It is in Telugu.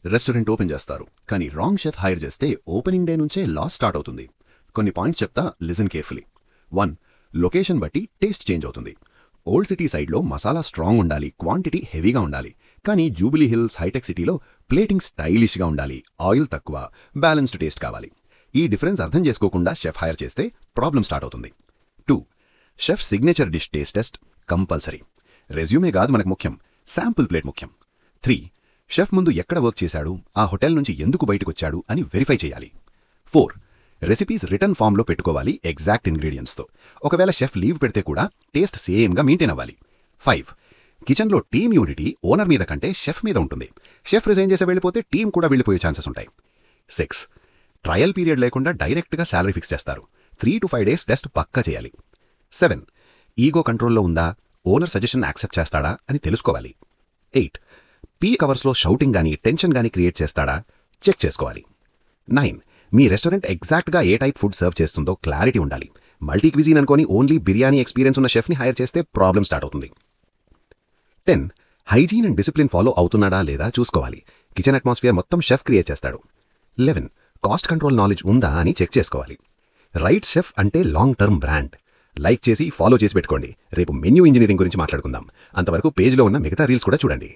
రెస్టారెంట్ ఓపెన్ చేస్తారు, కానీ రాంగ్ షెఫ్ హైర్ చేస్తే ఓపెనింగ్ డే నుంచే లాస్ స్టార్ట్ అవుతుంది. కొన్ని పాయింట్స్ చెప్తా, లిజన్ కేర్ఫుల్లీ. 1. లొకేషన్ బట్టి టేస్ట్ చేంజ్ అవుతుంది. ఓల్డ్ సిటీ సైడ్లో మసాలా స్ట్రాంగ్ ఉండాలి, క్వాంటిటీ హెవీగా ఉండాలి. కానీ జూబిలీ హిల్స్, హైటెక్ సిటీలో ప్లేటింగ్ స్టైలిష్గా ఉండాలి, ఆయిల్ తక్కువ, బ్యాలెన్స్డ్ టేస్ట్ కావాలి. ఈ డిఫరెన్స్ అర్థం చేసుకోకుండా షెఫ్ హైర్ చేస్తే ప్రాబ్లం స్టార్ట్ అవుతుంది. 2. Chef signature dish taste test compulsory. Resume కాదు మనకు ముఖ్యం, శాంపుల్ ప్లేట్ ముఖ్యం. 3. షెఫ్ ముందు ఎక్కడ వర్క్ చేశాడు, ఆ హోటల్ నుంచి ఎందుకు బయటకొచ్చాడు అని వెరిఫై చేయాలి. 4. రెసిపీస్ రిటర్న్ ఫామ్లో పెట్టుకోవాలి, ఎగ్జాక్ట్ ఇంగ్రీడియంట్స్తో. ఒకవేళ షెఫ్ లీవ్ పెడితే కూడా టేస్ట్ సేమ్గా మెయింటైన్ అవ్వాలి. 5. కిచెన్లో టీమ్ యూనిటీ ఓనర్ మీద కంటే షెఫ్ మీద ఉంటుంది. షెఫ్ రిజైన్ చేసి వెళ్ళిపోతే టీం కూడా వెళ్ళిపోయే ఛాన్సెస్ ఉంటాయి. 6. ట్రయల్ పీరియడ్ లేకుండా డైరెక్ట్గా శాలరీ ఫిక్స్ చేస్తారు. 3 to 5 days టెస్ట్ పక్కా చేయాలి. 7. ఈగో కంట్రోల్లో ఉందా, ఓనర్ సజెషన్ యాక్సెప్ట్ చేస్తాడా అని తెలుసుకోవాలి. 8. పీక్ అవర్స్లో షౌటింగ్ గానీ టెన్షన్ గానీ క్రియేట్ చేస్తాడా చెక్ చేసుకోవాలి. 9. మీ రెస్టారెంట్ ఎగ్జాక్ట్గా ఏ టైప్ ఫుడ్ సర్వ్ చేస్తుందో క్లారిటీ ఉండాలి. మల్టీ క్విజీన్ అనుకొని ఓన్లీ బిర్యానీ ఎక్స్పీరియన్స్ ఉన్న షెఫ్ని హైర్ చేస్తే ప్రాబ్లం స్టార్ట్ అవుతుంది. 10. హైజీన్ అండ్ డిసిప్లిన్ ఫాలో అవుతున్నాడా లేదా చూసుకోవాలి. కిచెన్ అట్మాస్ఫియర్ మొత్తం షెఫ్ క్రియేట్ చేస్తాడు. 11. కాస్ట్ కంట్రోల్ నాలెడ్జ్ ఉందా అని చెక్ చేసుకోవాలి. రైట్ షెఫ్ అంటే లాంగ్ టర్మ్ బ్రాండ్. లైక్ చేసి ఫాలో చేసి పెట్టుకోండి. రేపు మెన్యూ ఇంజనీరింగ్ గురించి మాట్లాడుకుందాం. అంతవరకు పేజ్లో ఉన్న మిగతా రీల్స్ కూడా చూడండి.